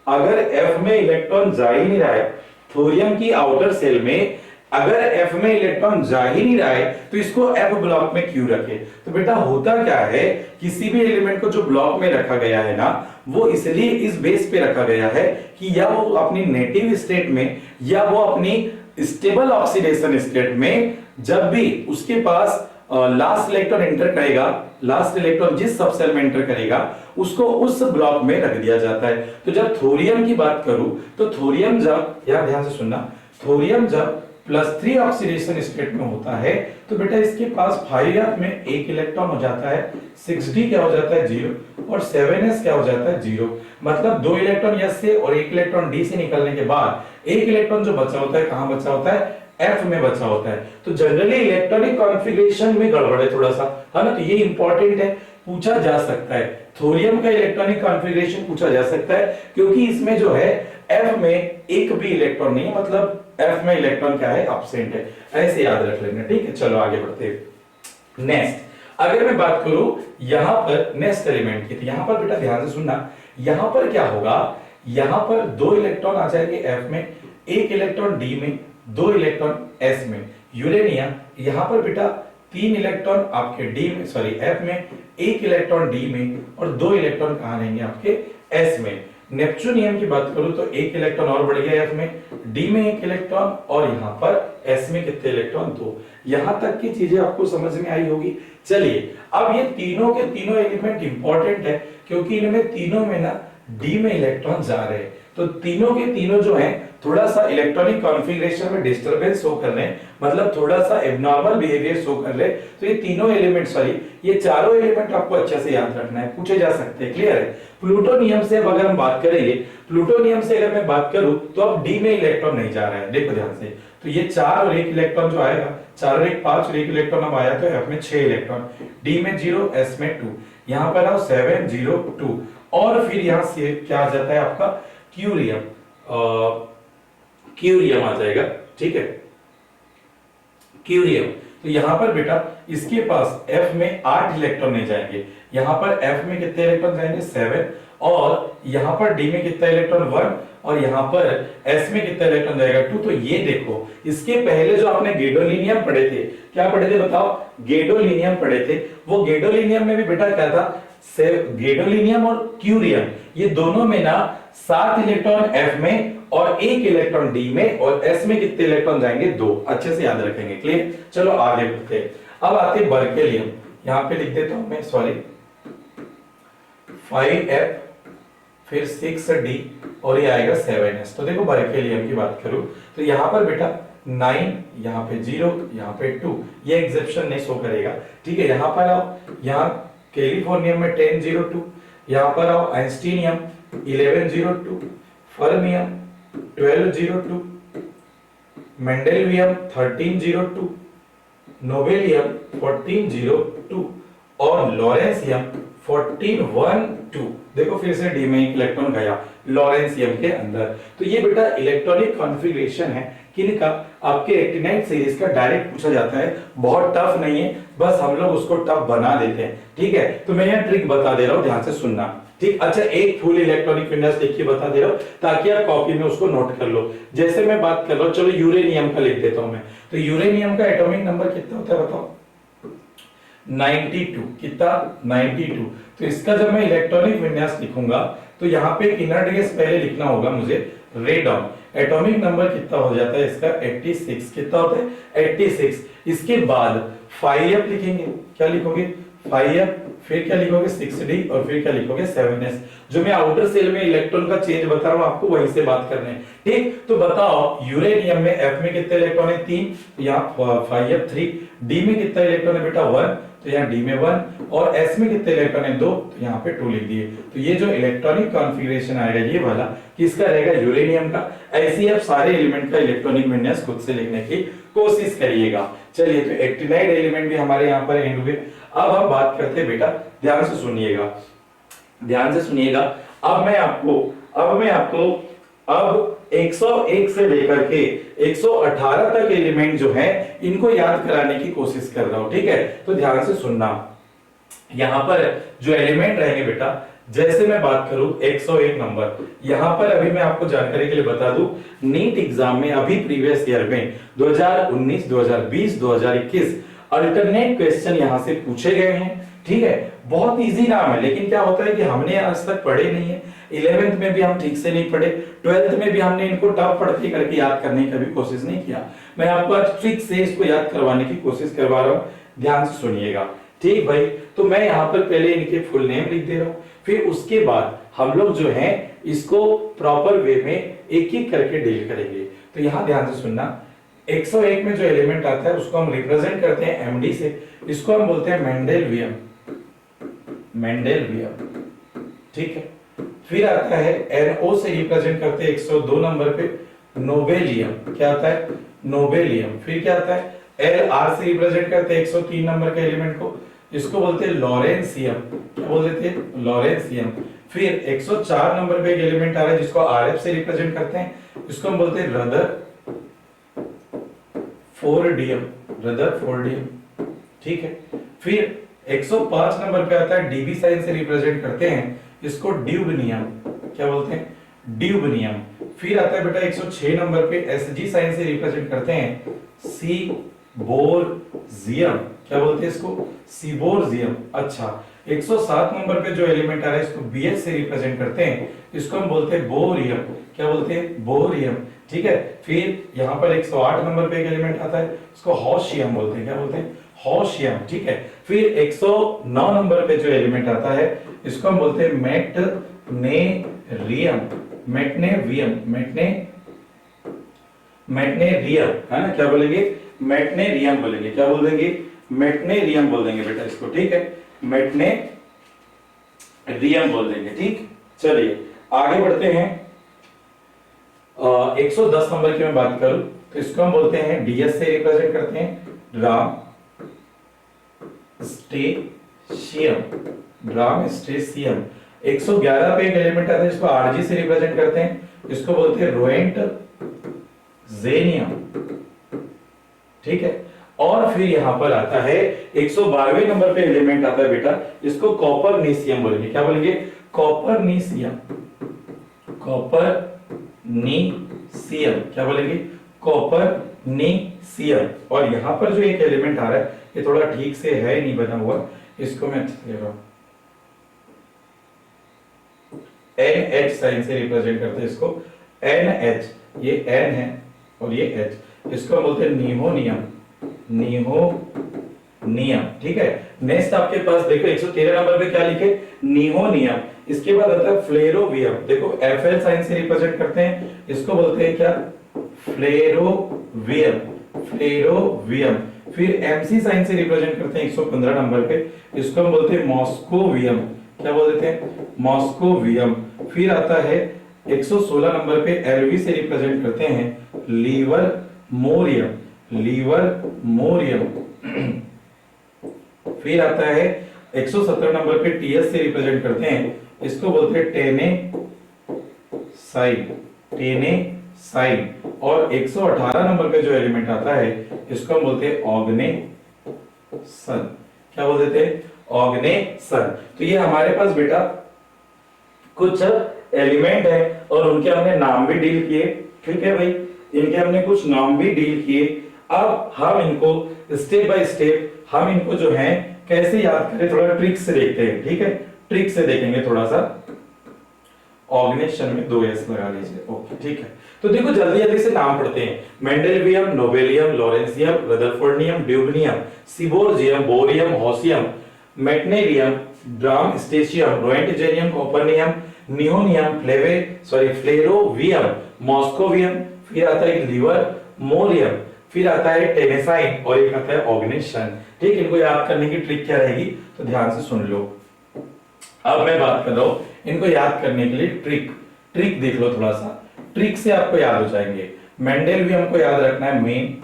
अगर F में इलेक्ट्रॉन जा ही नहीं रहा है, थोरियम की आउटर सेल में अगर F में इलेक्ट्रॉन जा ही नहीं रहा है तो इसको F ब्लॉक में क्यों रखे। तो बेटा होता क्या है, किसी भी एलिमेंट को जो ब्लॉक में रखा गया है ना, वो इसलिए इस बेस पे रखा गया है कि या वो अपनी नेटिव स्टेट में या वो अपनी स्टेबल ऑक्सीडेशन स्टेट में जब भी उसके पास लास्ट इलेक्ट्रॉन एंटर करेगा, लास्ट इलेक्ट्रॉन जिस सब सेल में एंटर करेगा उसको उस ब्लॉक में रख दिया जाता है। तो जब थोरियम की बात करूं तो थोरियम जब, यार ध्यान से सुनना, थोरियम जब +3 ऑक्सीडेशन स्टेट में होता है तो बेटा इसके पास 5s में एक इलेक्ट्रॉन हो जाता है, 6d क्या हो जाता है 0 और 7s क्या हो जाता है 0। मतलब 2 इलेक्ट्रॉन s से और 1 इलेक्ट्रॉन d से निकलने के बाद 1 इलेक्ट्रॉन जो बचा होता है कहां बचा होता है, f में बचा होता है। तो जनरली इलेक्ट्रॉनिक कॉन्फ़िगरेशन में गड़बड़ है थोड़ा सा, है ना, तो ये इंपॉर्टेंट है, पूछा जा सकता है। थोरियम का इलेक्ट्रॉनिक कॉन्फ़िगरेशन पूछा जा सकता है क्योंकि इसमें जो है f में एक भी इलेक्ट्रॉन नहीं है, मतलब f में इलेक्ट्रॉन क्या है, एब्सेंट है, ऐसे याद रख लेना, ठीक है। चलो आगे बढ़ते हैं। नेक्स्ट अगर मैं बात करूं यहां पर नेक्स्ट एलिमेंट की, तो यहां पर बेटा ध्यान से सुनना, यहां पर क्या होगा, यहां पर 2 इलेक्ट्रॉन आ जाएंगे f में, 1 इलेक्ट्रॉन d में, 2 इलेक्ट्रॉन s में। यूरेनियम यहां पर बेटा 3 इलेक्ट्रॉन आपके d में, सॉरी f में, 1 इलेक्ट्रॉन d में और 2 इलेक्ट्रॉन कहां रहेंगे आपके s में। नेपच्यूनियम की बात करूं तो 1 इलेक्ट्रॉन और बढ़ गया f में, d में 1 इलेक्ट्रॉन और यहां पर s में कितने इलेक्ट्रॉन, 2। यहां तक की चीजें आपको समझ में आई होगी। चलिए अब ये तीनों के तीनों एलिमेंट इंपॉर्टेंट है क्योंकि इनमें तीनों में ना d में इलेक्ट्रॉन जा रहे हैं, तो तीनों के तीनों जो हैं थोड़ा सा इलेक्ट्रॉनिक कॉन्फ़िगरेशन में डिस्टरबेंस शो कर रहे हैं, मतलब थोड़ा सा एब्नॉर्मल बिहेवियर शो कर रहे हैं। तो ये तीनों एलिमेंट, सॉरी ये चारों एलिमेंट आपको अच्छे से याद रखना है, पूछे जा सकते हैं, क्लियर है। प्लूटोनियम से अगर हम बात करेंगे, प्लूटोनियम से अगर मैं बात करूं तो अब डी में इलेक्ट्रॉन नहीं जा रहा है, देखो ध्यान से, तो ये 4 और 1 इलेक्ट्रॉन जो आएगा, 4 और 1 5 और 1 इलेक्ट्रॉन अब आया तो एफ में 6 इलेक्ट्रॉन, डी में 0, एस में 2, यहां पर आओ 7 0 2 और फिर यहां से क्या आ जाता है आपका क्यूरियम, क्यूरियम आ जाएगा, ठीक है, क्यूरियम। तो यहां पर बेटा इसके पास F में 8 इलेक्ट्रॉन नहीं जाएंगे, यहां पर F में कितने इलेक्ट्रॉन जाएंगे 7 और यहां पर D में कितना इलेक्ट्रॉन 1 और यहां पर S में कितना इलेक्ट्रॉन जाएगा 2। तो ये देखो इसके पहले जो आपने गैडोलीनियम पढ़े थे, क्या पढ़े थे बताओ, गैडोलीनियम पढ़े थे, वो गैडोलीनियम में भी बेटा क्या था, गैडोलीनियम और क्यूरियम ये दोनों में ना 7 इलेक्ट्रॉन F में और 1 इलेक्ट्रॉन D में और S में कितने इलेक्ट्रॉन जाएंगे 2, अच्छे से याद रखेंगे, क्लियर। चलो आगे बढ़ते हैं। अब आते हैं बर्केलियम, यहां पे लिख देता हूं मैं, सॉरी 5F फिर 6D और ये आएगा 7S। तो देखो बर्केलियम की बात करूं तो यहां पर बेटा 9, यहाँ पे 0, यहाँ पे 2, ये एक्सेप्शन नहीं शो करेगा, ठीक है। यहां पर आओ, यहाँ कैलिफोर्नियम में 10 0 2, यहां पर आओ आइंस्टीनियम 11 0 2, फर्मियम 12 0 2, मेंडेलियम 13 0 2, नोबेलियम 14 0 2 और लॉरेंसियम 14 1 2। देखो फिर से डी में एक इलेक्ट्रॉन गया लॉरेंसियम के अंदर। तो ये बेटा इलेक्ट्रॉनिक कॉन्फ़िगरेशन है किनका, आपके एक्टिनाइड सीरीज का, डायरेक्ट पूछा जाता है, बहुत टफ नहीं है, बस हम लोग उसको टफ बना देते हैं, ठीक है। तो मैं यह ट्रिक बता दे रहा हूं, ध्यान से सुनना, ठीक। अच्छा एक फुल इलेक्ट्रॉनिक विन्यास लिख के बता दे रहा हूं ताकि आप कॉपी में उसको नोट कर लो। जैसे मैं बात कर रहा हूं, चलो यूरेनियम का लिख देता हूं मैं, तो यूरेनियम का एटॉमिक नंबर कितना होता है बताओ, 92, कितना 92। तो इसका जब मैं इलेक्ट्रॉनिक विन्यास लिखूंगा तो यहाँ पे एक इनर गैस पहले लिखना होगा मुझे, रेडॉन। एटॉमिक नंबर कितना हो जाता है इसका 86, कितना होता है 86। इसके बाद 5F लिखेंगे, क्या लिखोगे 5F, फिर क्या लिखोगे 6D और फिर क्या लिखोगे 7S। जो मैं आउटर सेल में इलेक्ट्रॉन का चेंज बता रहा हूं आपको वहीं से बात करने हैं, ठीक। तो बताओ यूरेनियम में F में कितने इलेक्ट्रॉन है 3, तो यहाँ 5F 3, D में कितना इलेक्ट्रॉन है बेटा 1, तो यहाँ D में 1 और S में कितने इलेक्ट्रॉन है 2, तो यहाँ पे 2 लिख दिए। तो ये जो इलेक्ट्रॉनिक कॉन्फ़िगरेशन आएगा ये वाला किसका रहेगा, यूरेनियम का। ऐसे ही आप सारे एलिमेंट का इलेक्ट्रॉनिक विन्यास खुद से लिखने की कोशिश करिएगा। चलिए तो एक्टिनाइड एलिमेंट भी हमारे यहाँ पर एंड हुए। अब हम बात करते हैं बेटा, ध्यान से सुनिएगा, ध्यान से सुनिएगा। अब मैं आपको अब 101 से लेकर के 118 तक एलिमेंट जो है इनको याद कराने की कोशिश कर रहा हूं, ठीक है। तो ध्यान से सुनना, यहां पर जो एलिमेंट रहेंगे बेटा, जैसे मैं बात करूं 101 नंबर, यहां पर अभी मैं आपको जानकारी के लिए बता दूं, नीट एग्जाम में अभी प्रीवियस ईयर में 2019, 2020, 2021 अल्टरनेट क्वेश्चन यहां से पूछे गए हैं, ठीक है। बहुत इजी नाम है, लेकिन क्या होता है कि हमने आज तक पढ़े नहीं है, 11th में भी हम ठीक से नहीं पढ़े, 12th में भी हमने इनको टफ पढ़ते करके याद करने की कभी कोशिश नहीं किया। मैं आपको आज ट्रिक से इसको याद करवाने की कोशिश करवा रहा हूं। ध्यान से सुनिएगा। ठीक भाई, तो मैं यहाँ पर पहले इनके फुल नेम लिख दे रहा हूँ, फिर उसके बाद हम लोग जो है इसको प्रॉपर वे में एक एक करके डील करेंगे। तो यहाँ ध्यान से सुनना, 101 में जो एलिमेंट आता है उसको हम रिप्रेजेंट करते हैं एमडी से, इसको हम बोलते हैं मेंडेलवियम, मेंडेलवियम। ठीक है, फिर आता है एनओ से रिप्रेजेंट करते हैं 102 नंबर पे नोबेलियम, क्या आता है नोबेलियम। फिर क्या आता है एल आर से रिप्रेजेंट करते हैं 103 नंबर के एलिमेंट को, इसको बोलते हैं लॉरेंसियम, क्या बोल देते हैं लॉरेंसियम। फिर 104 नंबर पे एक एलिमेंट आ रहा है जिसको आरएफ से रिप्रेजेंट करते हैं, इसको हम बोलते हैं रदरफोर्डियम, रदरफोर्डियम। ठीक है, फिर 105 नंबर पे आता है डीबी साइन से रिप्रेजेंट करते हैं, इसको ड्यूबनियम, क्या बोलते हैं ड्यूबनियम। फिर आता है बेटा 106 नंबर पे एसजी साइन से रिप्रेजेंट करते हैं सीबोरजियम, क्या बोलते हैं इसको सीबोरजियम। अच्छा, 107 नंबर पे जो एलिमेंट आ रहा है इसको बीएच से रिप्रेजेंट करते हैं, इसको हम बोलते हैं बोरियम, क्या बोलते हैं बोरियम। ठीक है, फिर यहाँ पर 108 नंबर पे एक एलिमेंट आता है, इसको हॉशियम बोलते हैं, क्या बोलते हैं हॉशियम। ठीक है, फिर 109 नंबर पे जो एलिमेंट आता है इसको हम बोलते हैं मेटनेरियम, मेटनेवियम, मेटनेरियम है ना, क्या बोलेंगे मेटनेरियम बोलेंगे, क्या बोल देंगे मेटनेरियम बोल देंगे बेटा इसको। ठीक है, मेटनेरियम बोल देंगे। ठीक, चलिए आगे बढ़ते हैं। 110 नंबर की मैं बात करूं तो इसको हम बोलते हैं डीएस से रिप्रेजेंट करते हैं ड्राम स्टेशियम, ड्राम स्टेशियम। 111 पे एक एलिमेंट आता है इसको आरजी से रिप्रेजेंट करते हैं, इसको बोलते हैं रोएंट जेनियम। ठीक है, और फिर यहां पर आता है 112वें नंबर पे एलिमेंट आता है बेटा, इसको कॉपरनीसियम बोलेंगे, क्या बोलेंगे कॉपरनीसियम, कॉपरनीसियम, क्या बोलेंगे कॉपरनीसियम। और यहां पर जो एक एलिमेंट आ रहा है ये थोड़ा ठीक से है नहीं बना हुआ, इसको मैं अच्छे से ले रहा हूं, NH साइन से रिप्रेजेंट करते हैं इसको NH, ये N है और ये H, इसको हम बोलते हैं निहोनियम, निहोनियम। ठीक है, नेक्स्ट आपके पास देखो 113 नंबर पे क्या लिखे निहोनियम, इसके बाद आता है फ्लेरोवियम, देखो FL साइन से रिप्रेजेंट करते हैं, इसको बोलते हैं क्या फ्लेरोवियम, फ्लेरोवियम। फिर MC साइन से रिप्रेजेंट करते हैं 115 नंबर पे, इसको हम बोलते हैं मॉस्कोवियम, क्या बोल देते हैं मॉस्कोवियम। फिर आता है 116 नंबर पे LV से रिप्रेजेंट करते हैं लीवर मोरियम, लीवर मोरियम। फिर आता है 117 नंबर पे TS से रिप्रेजेंट करते हैं, इसको बोलते हैं टेने साइन, टेने साइन। और 118 नंबर पे जो एलिमेंट आता है इसको हम बोलते हैं ऑग्नेसन, क्या बोल देते हैं ऑग्नेसन। तो ये हमारे पास बेटा कुछ एलिमेंट है और उनके हमने नाम भी डील किए। ठीक है भाई, इनके हमने कुछ नाम भी डील किए। अब हम इनको स्टेप बाय स्टेप हम इनको जो है कैसे याद करें, थोड़ा ट्रिक से देखते हैं। ठीक है, ट्रिक से देखेंगे थोड़ा सा। ऑर्गेनाइजेशन में 2 एस लगा लीजिए। ओके, ठीक है, तो देखो जल्दी जल्दी से नाम पढ़ते हैं। Mendelevium, nobelium, lawrencium, rutherfordium, dubnium, seaborgium, bohrium, hassium, meitnerium, darmstadtium, roentgenium, copernicium, nihonium, flerovium, moscovium. फिर आता है लीवर मोरियम, फिर आता है टेनेसाइन और एक आता है ऑग्नेशन। ठीक, इनको याद करने की ट्रिक क्या रहेगी तो ध्यान से सुन लो। अब मैं बात कर रहा हूं इनको याद करने के लिए ट्रिक देख लो थोड़ा सा, ट्रिक से आपको याद हो जाएंगे। मेंडेलवियम को याद रखना है मेन,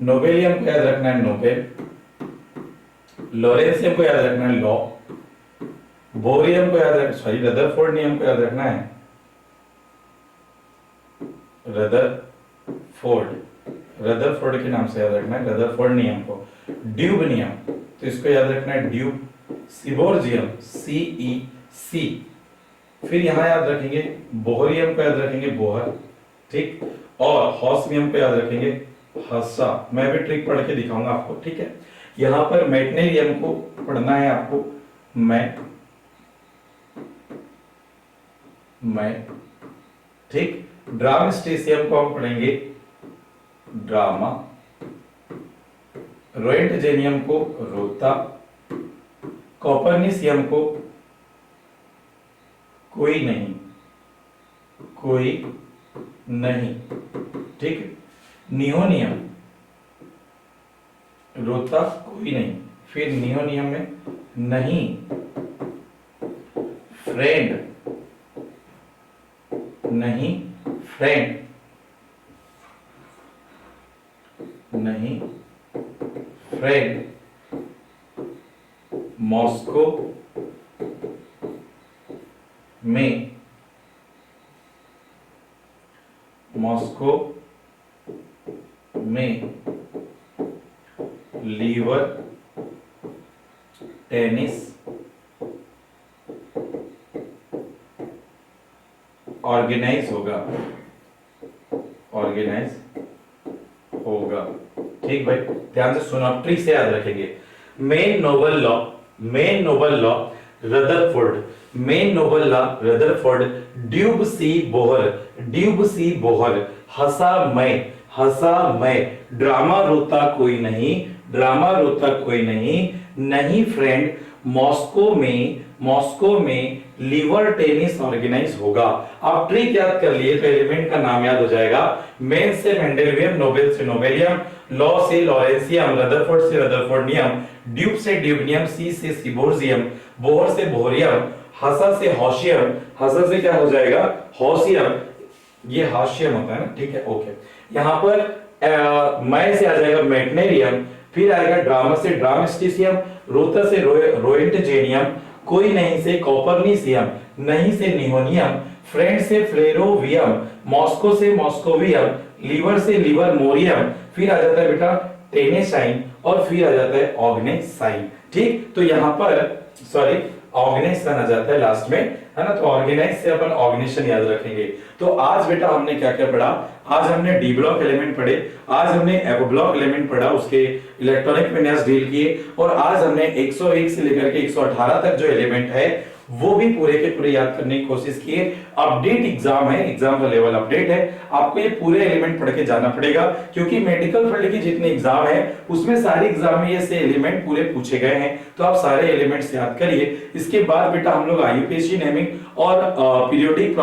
नोबेलियम को याद रखना है नोबेल, लॉरेंसियम को याद रखना है लॉ, बोरियम को याद रखना, रदरफोर्डियम को याद रखना है रदरफोर्ड के नाम से याद रखना है रदरफोर्डियम को। ड्यूबनियम तो इसको याद रखना है ड्यूब, सीबोरजियम CEC। फिर यहां याद रखेंगे बोहरियम को याद रखेंगे बोहर। ठीक, और हॉस्मियम को याद रखेंगे हस्सा। मैं भी ट्रिक पढ़ के दिखाऊंगा आपको। ठीक है, यहां पर मेटनेरियम को पढ़ना है आपको मैं। ठीक, ड्राम स्टेशियम को हम पढ़ेंगे ड्रामा, रोएंटजेनियम को रोता, कॉपर्निसियम को कोई नहीं, कोई नहीं, ठीक। नियोनियम रोता कोई नहीं, फिर नियोनियम में नहीं, फ्रेंड नहीं, फ्रेंड नहीं, फ्रेंड, मॉस्को में, मॉस्को में, लीवर टेनिस ऑर्गेनाइज होगा, ऑर्गेनाइज होगा, ठीक भाई। ध्यान से सुनो, ट्री से याद रखेंगे। Men noble law, men noble law Rutherford, men noble law Rutherford, ड्यूब सी बोहर, ड्यूब सी बोहर, हंसा मैं, ड्रामा रोता कोई नहीं, ड्रामा रोता कोई नहीं, नहीं फ्रेंड, मॉस्को में लीवर टेनिस ऑर्गेनाइज होगा। आप ट्रिक याद कर लिए तो एलिमेंट का नाम याद हो जाएगा। मेन से मेंडेलियम, नोबेल से नोबेलियम, लॉ से लॉरेंसियम, रदरफोर्ड से रदरफोर्डियम, ड्यूब से ड्यूबनियम, सी से सीबोर्जियम, बोहर से बोहरियम, हसा से हॉशियम, हसा से क्या हो जाएगा हॉशियम, ये हाशियम होता है ना, ठीक है, ओके। यहां पर मैं से आ जाएगा मेटनेरियम, फिर आएगा ड्रामा से ड्रामेस्टिसियम, रोता से रोएंटजेनियम, कोई नहीं से कॉपर्निसियम, नहीं से नियोनियम, फ्रेंड से फ्लेरोवियम, मॉस्को से मॉस्कोवियम, लीवर से लीवरमोरियम, फिर आ जाता है बेटा टेनेसाइन और फिर आ जाता है ऑर्गेनाइसाइन, ठीक। तो यहां पर सॉरी ऑर्गेनाइजेशन आ जाता है लास्ट में, है ना। तो ऑर्गेनाइज से अपन ऑर्गेनाइजेशन याद रखेंगे। तो आज बेटा हमने क्या क्या पढ़ा, आज हमने डी ब्लॉक एलिमेंट पढ़े, आज हमने एफ ब्लॉक एलिमेंट पढ़ा, उसके इलेक्ट्रॉनिक विन्यास डील किए, और आज हमने 101 से लेकर के 118 तक जो एलिमेंट है वो भी पूरे के पूरे याद करने की कोशिश किए। अपडेट एग्जाम है, एग्जाम का लेवल अपडेट है, आपको ये पूरे एलिमेंट पढ़ के जाना पड़ेगा, क्योंकि मेडिकल फील्ड की जितने एग्जाम है उसमें सारे एग्जाम में ये से एलिमेंट पूरे पूछे गए हैं। तो आप सारे एलिमेंट्स याद करिए। इसके बाद बेटा हम लोग आईयूपीएसी नेमिंग और पीरियोडिक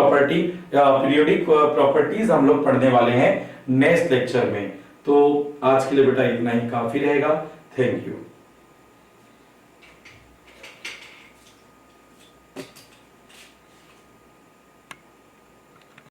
प्रॉपर्टीज हम लोग पढ़ने वाले हैं नेक्स्ट लेक्चर में। तो आज के लिए बेटा इतना ही काफी रहेगा। Thank you.